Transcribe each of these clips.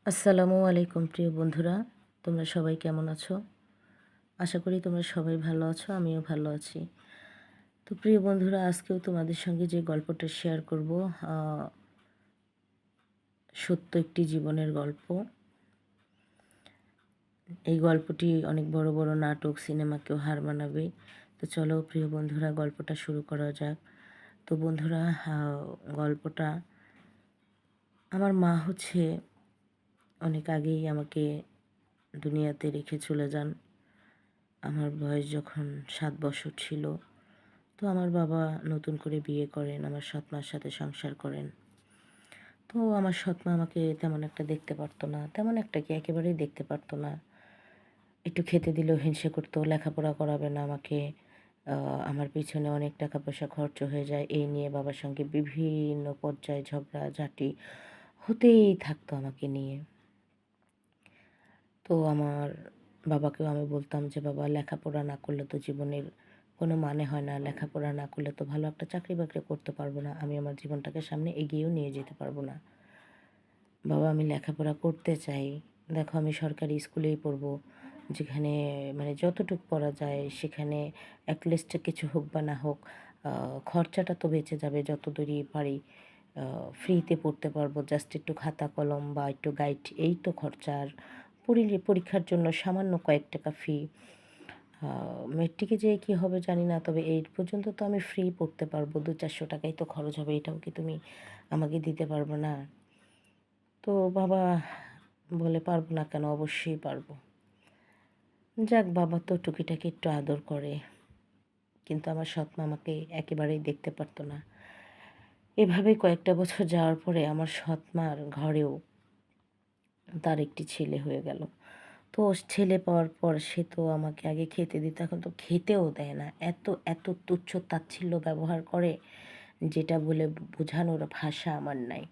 আসসালামু আলাইকুম প্রিয় বন্ধুরা, তোমরা সবাই কেমন আছো? আশা করি তোমরা সবাই ভালো আছো, আমিও ভালো আছি। তো প্রিয় বন্ধুরা, আজকেও তোমাদের সঙ্গে যে গল্পটা শেয়ার করব, সত্য একটি জীবনের গল্প। এই গল্পটি অনেক বড় বড় নাটক, সিনেমাকেও হার মানাবে। তো চলো প্রিয় বন্ধুরা, গল্পটা শুরু করা যাক। তো বন্ধুরা, গল্পটা আমার মা অনেক আগেই আমাকে দুনিয়াতে রেখে চলে যান। আমার বয়স যখন 7 বছর ছিল, তো আমার বাবা নতুন করে বিয়ে করেন, আমার সৎ মার সাথে সংসার করেন। তো আমার সৎ মা আমাকে তেমন একটা দেখতে পারতো না, তেমন একটা কি একেবারেই দেখতে পারতো না। একটু খেতে দিলেও হিংসে করতো, লেখাপড়া করাবে না আমাকে। আমার পিছনে অনেক টাকা পয়সা খরচ হয়ে যায়, এই নিয়ে বাবার সঙ্গে বিভিন্ন পর্যায়ে ঝগড়াঝাটি হতেই থাকতো আমাকে নিয়ে। তো আমার বাবাকেও আমি বলতাম যে, বাবা লেখাপড়া না করলে তো জীবনের কোনো মানে হয় না, লেখাপড়া না করলে তো ভালো একটা চাকরি বাকরি করতে পারবো না, আমি আমার জীবনটাকে সামনে এগিয়েও নিয়ে যেতে পারবো না। বাবা আমি লেখাপড়া করতে চাই, দেখো আমি সরকারি স্কুলেই পড়বো, যেখানে মানে যতটুকু পড়া যায় সেখানে অ্যাটলিস্ট কিছু হোক বা না হোক খরচাটা তো বেঁচে যাবে যত দূরই পারি। ফ্রিতে পড়তে পারবো, জাস্ট একটু খাতা কলম বা একটু গাইড, এই তো খরচা। আর পরীক্ষার জন্য সামান্য কয়েক টাকা ফি। মেট্রিকে যেয়ে কী হবে জানি না, তবে এইট পর্যন্ত তো আমি ফ্রি পড়তে পারবো, 200-400 টাকাই তো খরচ হবে, এটাও কি তুমি আমাকে দিতে পারবে না? তো বাবা বলে, পারবো না কেন, অবশ্যই পারবো। যাক, বাবা তো টুকিটাকি একটু আদর করে, কিন্তু আমার সৎ মা আমাকে একেবারেই দেখতে পারতো না। এভাবেই কয়েকটা বছর যাওয়ার পরে আমার সৎ মার ঘরেও তার একটি ছেলে হয়ে গেল। তো ছেলে পাওয়ার পর সে তো আমাকে আগে খেতে দিত, এখন তো খেতেও দেয় না। এত এত তুচ্ছ তাচ্ছিল্য ব্যবহার করে, যেটা বলে বোঝানোর ভাষা আমার নাই।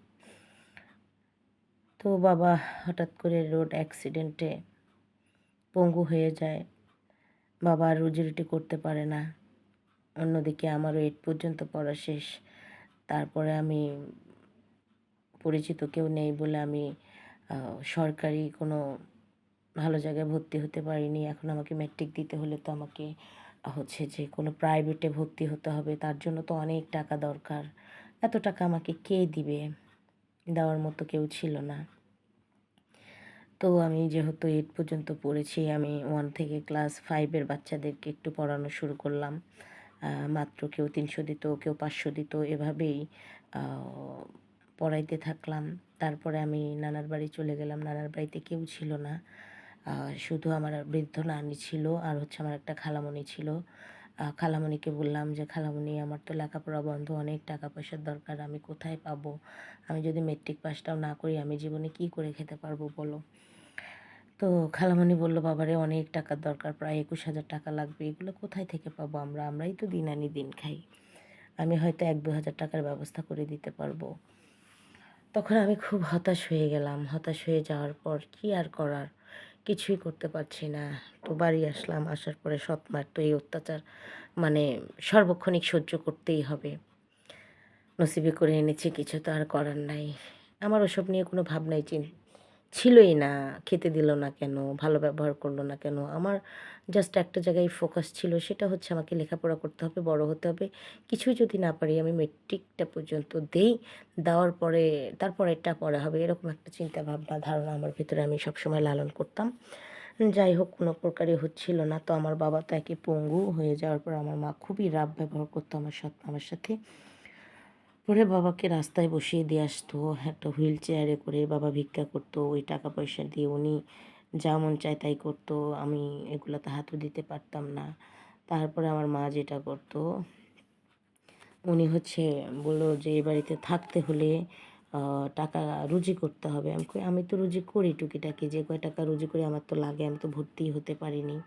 তো বাবা হঠাৎ করে রোড অ্যাক্সিডেন্টে পঙ্গু হয়ে যায়। বাবা আর রুজি রুটি করতে পারে না। অন্যদিকে আমারও 8 পর্যন্ত পড়া শেষ। তারপরে আমি পরিচিত কেউ নেই বলে আমি সরকারি কোনো ভালো জায়গায় ভর্তি হতে পারিনি। এখন আমাকে ম্যাট্রিক দিতে হলে তো আমাকে যে কোনো প্রাইভেটে ভর্তি হতে হবে। তার জন্য তো অনেক টাকা দরকার। এত টাকা আমাকে কে দিবে? দেওয়ার মতো কেউ ছিল না। তো আমি যেহেতু 8 পর্যন্ত পড়েছি, আমি 1 থেকে ক্লাস 5 এর বাচ্চাদেরকে একটু পড়ানো শুরু করলাম। মাত্র কেউ 300 দিত, কেউ 500 দিত, এভাবেই আ পড়াইতে থাকলাম। তারপরে আমি নানার বাড়ি চলে গেলাম। নানার বাড়িতে কেউ ছিল না। শুধু আমার বৃদ্ধ নানী ছিল, আর আমার একটা খালামণি ছিল। খালামণিকে বললাম যে, খালামণি আমার তো লেখাপড়া বন্ধ, অনেক টাকা পয়সার দরকার, আমি কোথায় পাবো? আমি যদি মেট্রিক পাসটাও না করি, আমি জীবনে কী করে খেতে পারবো বলো? তো খালামণি বলল, বাবারে অনেক টাকার দরকার, প্রায় 21,000 টাকা লাগবে, এগুলো কোথায় থেকে পাবো আমরা? আমরাই তো দিন আনি দিন খাই। আমি হয়তো 1-2 হাজার টাকার ব্যবস্থা করে দিতে পারবো। তখন আমি খুব হতাশ হয়ে গেলাম। হতাশ হয়ে যাওয়ার পর কী আর করার? কিছুই করতে পারছি না। তো বাড়ি আসলাম। আসার পরে সৎ মার তো এই অত্যাচার মানে সার্বক্ষণিক সহ্য করতেই হবে। নসিবে করে এনেছি, কিছু তো আর করার নাই। আমার ওসব নিয়ে কোনো ভাবনাই ছিলই না। খেতে দিল না কেন? ভালো ব্যবহার করলো না কেন? আমার জাস্ট একটা জায়গায় ফোকাস ছিল, সেটা আমাকে লেখাপড়া করতে হবে, বড় হতে হবে। কিছুই যদি না পারি, আমি মেট্রিকটা পর্যন্ত দেই। দেওয়ার পরে তারপরেরটা পরে হবে। এরকম একটা চিন্তা ভাবনা ধারণা আমার ভেতরে আমি সবসময় লালন করতাম। যাই হোক, কোনো প্রকারে হচ্ছিল না। তো আমার বাবা তো একে পঙ্গু হয়ে যাওয়ার পর আমার মা খুবই রাফ ব্যবহার করতো আমার আমার সাথে। পরে বাবাকে রাস্তায় বসিয়ে দিয়ে আসতো, একটা হুইল চেয়ারে করে বাবা ভিক্ষা করতো। ওই টাকা পয়সা দিয়ে উনি যা মন চায় তাই করতো। আমি এগুলাতে হাতও দিতে পারতাম না। তারপরে আমার মা যেটা করতো, উনি বললো যে, এ বাড়িতে থাকতে হলে টাকা রুজি করতে হবে। আমি কই, আমি তো রুজি করি টুকিটাকি, যে কয় টাকা রুজি করি আমার তো লাগে, আমি তো ভর্তিই হতে পারিনি।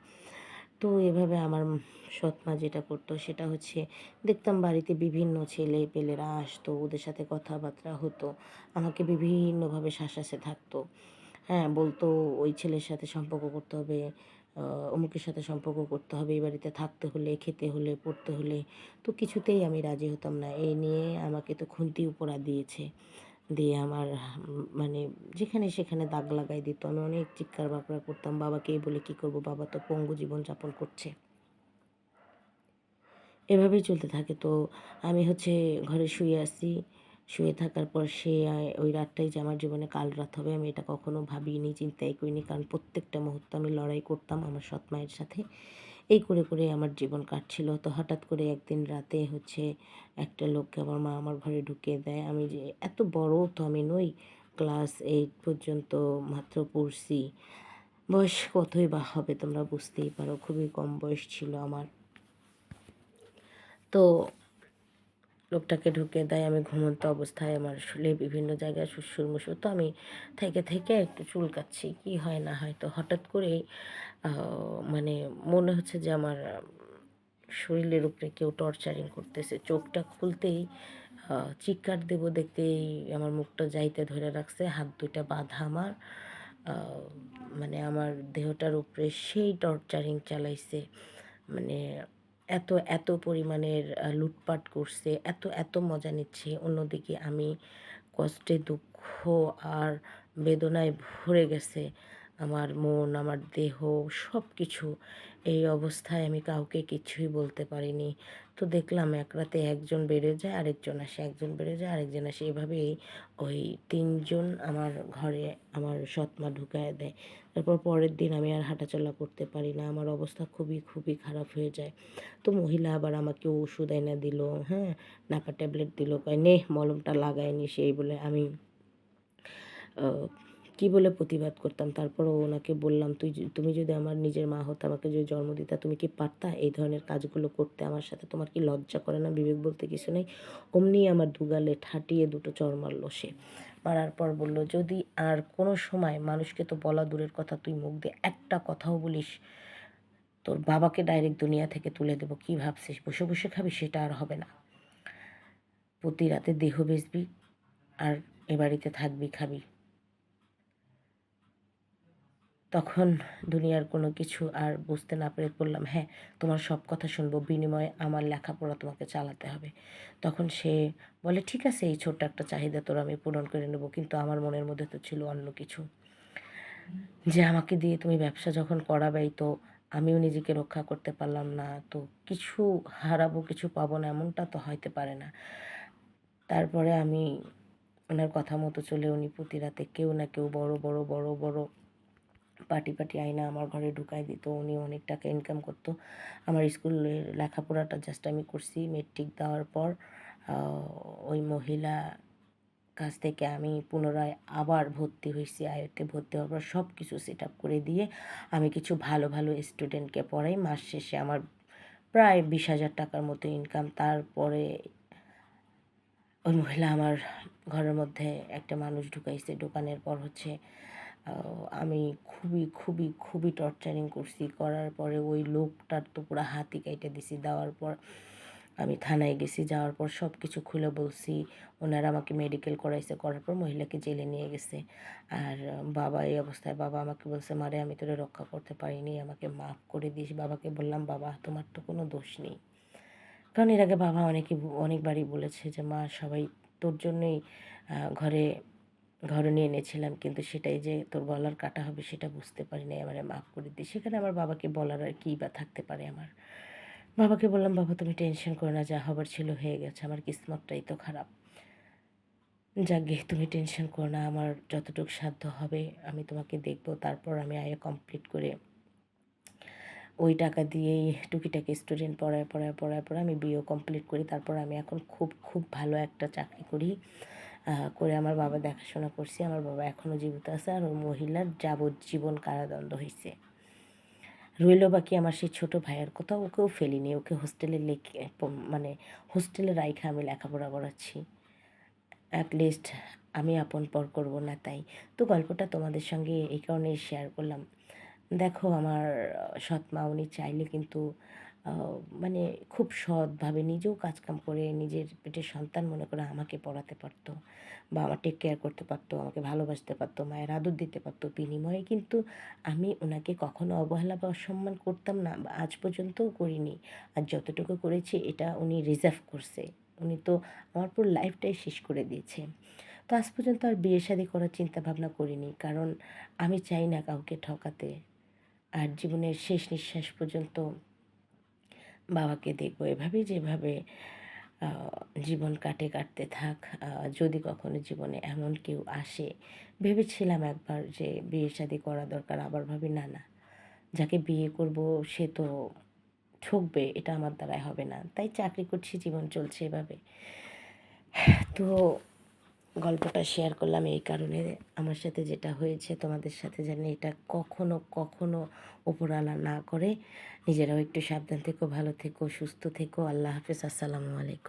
তো এভাবে আমার সৎ মা যেটা করতো সেটা দেখতাম বাড়িতে বিভিন্ন ছেলেপেলেরা আসতো, ওদের সাথে কথাবার্তা হতো, আমাকে বিভিন্নভাবে শাসাতে থাকতো। হ্যাঁ, বলতো ওই ছেলের সাথে সম্পর্ক করতে হবে, অমুকের সাথে সম্পর্ক করতে হবে, এই বাড়িতে থাকতে হলে, খেতে হলে, পড়তে হলে। তো কিছুতেই আমি রাজি হতাম না। এই নিয়ে আমাকে তো খুন্তি উপরা দিয়েছে। দিয়ে আমার মানে যেখানে সেখানে দাগ লাগাই দিত। আমি অনেক চিৎকার বাকড়া করতাম। বাবাকে এই বলে কী করব? বাবা তো পঙ্গু জীবনযাপন করছে। এভাবেই চলতে থাকে। তো আমি হচ্ছে ঘরে শুয়ে আছি। শুয়ে থাকার পর সে ওই রাতটাই যে আমার জীবনে কাল রাত হবে আমি এটা কখনো ভাবিনি, চিন্তাই করিনি। কারণ প্রত্যেকটা মুহূর্তে আমি লড়াই করতাম আমার সৎ মায়ের সাথে। এই করে, করে আমার জীবন কাটছিল। তো হঠাৎ করে একদিন রাতে হচ্ছে একটা লোককে আমার মা আমার ঘরে ঢুকিয়ে দেয়। আমি যে এত বড় তো আমি নই। ক্লাস 8 পর্যন্ত মাত্র পড়ছি। বয়স কতই বা হবে তোমরা বুঝতেই পারো। খুবই কম বয়স ছিল আমার। তো লোকটাকে ঢুকিয়ে দেয়। আমি ঘুমন্ত অবস্থায় আমার শুলে বিভিন্ন জায়গায় শুরমুশুর। তো আমি থেকে, থেকে একটু চুলকাচ্ছি। কি হয় না হয়। তো হঠাৎ করেই আ মানে মনে হচ্ছে যে আমার শরীরের উপরে কেউ টর্চারিং করতেছে। চোখটা খুলতেই আ চিৎকার দেব দেখতেই আমার মুখটা যাইতে ধরে রাখছে। হাত ২ টা বাঁধা আমার। আ মানে আমার দেহটার উপরে সেই টর্চারিং চালাইছে। মানে এত পরিমাণের লুটপাট করছে, এত মজা নিচ্ছে। অন্যদিকে আমি কষ্টে, দুঃখ আর বেদনায় ভরে গেছে আমার মন, আমার দেহ সব কিছু। এই অবস্থায় আমি কাউকে কিছুই বলতে পারিনি। তো দেখলাম এক রাতে একজন বেড়ে যায়, আরেকজন আসে, একজন বেড়ে যায়, আরেকজন আসে। এভাবেই ওই ৩ জন আমার ঘরে আমার সৎমা ঢুকায়া দেয়। তারপর পরের দিন আমি আর হাঁটাচলা করতে পারি না। আমার অবস্থা খুবই, খুবই খারাপ হয়ে যায়। তো মহিলা আবার আমাকে ওষুধ এনে দিল, হ্যাঁ? নাপা ট্যাবলেট দিল। কয়, "নে মলমটা লাগায় নিস" এই বলে। আমি আ কী বলে প্রতিবাদ করতাম। তারপরও ওনাকে বললাম, তুমি যদি আমার নিজের মা হতে আমাকে যদি জন্ম দিতা, তুমি কি পারতা এই ধরনের কাজগুলো করতে আমার সাথে? তোমার কি লজ্জা করে না? বিবেক বলতে কিছু নেই? অমনি আমার দুগালে ঠাটিয়ে ২ টো চড় মারল সে। মারার পর বলল, "যদি আর কোনো সময় মানুষকে তো বলা দূরের কথা, তুই মুখ দিয়ে একটা কথাও বলিস, তোর বাবাকে ডাইরেক্ট দুনিয়া থেকে তুলে দেব। কি ভাবছিস? বসে, বসে খাবি? সেটা আর হবে না। প্রতি রাতে দেহ বেচবি আর এ বাড়িতে থাকবি, খাবি।" তখন দুনিয়ার কোনো কিছু আর বুঝতে না পেরে বললাম, "হ্যাঁ, তোমার সব কথা শুনবো। বিনিময়ে আমার লেখাপড়া তোমাকে চালাতে হবে।" তখন সে বলে, "ঠিক আছে, এই ছোট্ট একটা চাহিদা তোর আমি পূরণ করে নেব।" কিন্তু আমার মনের মধ্যে তো ছিল অন্য কিছু। যে আমাকে দিয়ে তুমি ব্যবসা যখন করাবেই, তো আমিও নিজেকে রক্ষা করতে পারলাম না। তো কিছু হারাবো, কিছু পাবো না এমনটা তো হইতে পারে না। তারপরে আমি উনার কথা মতো চলে উনি প্রতি রাতে কেউ না কেউ বড় পার্টি আইনা আমার ঘরে ঢুকায় দিত। উনি অনেক টাকা ইনকাম করত। আমার স্কুলের লেখাপড়াটা জাস্ট আমি করছি। মেট্রিক দেওয়ার পর আ ওই মহিলা কাছ থেকে আমি পুনরায় আবার ভর্তি হইছি। আইওতে ভর্তি হওয়ার পর সব কিছু সেট আপ করে দিয়ে আমি কিছু ভালো স্টুডেন্টকে পড়াই। মাস শেষে আমার প্রায় ২০,০০০ টাকার মতো ইনকাম। তারপরে ওই মহিলা আমার ঘরের মধ্যে একটা মানুষ ঢুকাইছে। ঢুকানোর পর হচ্ছে আ আমি খুবই টর্চারিং করছি। করার পরে ওই লোকটার তো পুরা হাতই কাইটা দিছি। দেওয়ার পর আমি থানায় গেছি। যাওয়ার পর সব কিছু খুলে বলছি। ওনারা আমাকে মেডিকেল করাইছে। করার পর মহিলাকে জেলে নিয়ে গেছে। আর বাবা এই অবস্থায় বাবা আমাকে বলছে, "মারে আমি তোরে রক্ষা করতে পারিনি। আমাকে মাফ করে দিস।" বাবাকে বললাম, "বাবা তোমার তো কোনো দোষ নেই।" কারণ এর আগে বাবা অনেকবারই বলেছে যে, "মা সবাই তোর জন্যই ঘরে ঘরণী এনেছিলাম। কিন্তু সেটাই যে তোর গলার কাটা হবে সেটা বুঝতে পারি নাই। আমারে মাফ করে দিস।" সেখানে আমার বাবাকে বলার আর কিই বা থাকতে পারে আমার। বাবাকে বললাম, "বাবা তুমি টেনশন করো না। যা হবার ছিল হয়ে গেছে। আমার কিসমতটাই তো খারাপ। যাকগে তুমি টেনশন করো না। আমার যতটুকু সাধ্য হবে আমি তোমাকে দেখব। তারপর আমি আইএ কমপ্লিট করে ওই টাকা দিয়েই টুকিটাকি স্টুডেন্ট পড়ায় আমি বিএও কমপ্লিট করি। তারপর আমি এখন খুব ভালো একটা চাকরি করি। করে আমার বাবা দেখাশোনা করছি। আমার বাবা এখনও জীবিত আছে। আর ওই মহিলার যাবজ্জীবন কারাদণ্ড হইছে। রইল বাকি আমার সেই ছোট ভাইয়ের কথা। ওকেও ফেলিনি। ওকে হোস্টেলে মানে হোস্টেলে রাইখা আমি লেখাপড়া করাচ্ছি। এট লিস্ট আমি আপন পর করব না তাই। তো গল্পটা তোমাদের সঙ্গে এই কারণেই শেয়ার করলাম। দেখো আমার সৎ মা উনি চাইলে কিন্তু আ মানে খুব সৎভাবে নিজেও কাজকাম করে নিজের পেটের সন্তান মনে করে আমাকে পড়াতে পারতো বা আমার টেক কেয়ার করতে পারতো, আমাকে ভালোবাসতে পারতো, মায়ের আদর দিতে পারতো। বিনিময়ে কিন্তু আমি উনাকে কখনো অবহেলা বা অসম্মান করতাম না বা আজ পর্যন্তও করিনি। আর যতটুকু করেছি এটা উনি রিজার্ভ করছে। উনি তো আমার পুরো লাইফটাই শেষ করে দিয়েছে। তো আজ পর্যন্ত আর বিয়ে শাদী করার চিন্তা ভাবনা করিনি, কারণ আমি চাই না কাউকে ঠকাতে। আর জীবনের শেষ নিঃশ্বাস পর্যন্ত বাবাকে দেখবো এভাবেই, যেভাবে আ জীবন কাটতে থাক। যদি কখনো জীবনে এমন কেউ আসে, ভেবেছিলাম একবার যে বিয়ে শাদী করা দরকার। আবার ভাবি না, না, যাকে বিয়ে করব সে তো ঠকবে, এটা আমার দ্বারাই হবে না। তাই চাকরি করছি, জীবন চলছে এভাবে। তো গল্পটা শেয়ার করলাম এই কারণে, আমার সাথে যেটা হয়েছে তোমাদের সাথে যেন এটা কখনো ওপরওয়ালা না করে। নিজেরাও একটু সাবধান থেকো, ভালো থেকো, সুস্থ থেকো। আল্লাহ হাফেজ। আসসালামু আলাইকুম।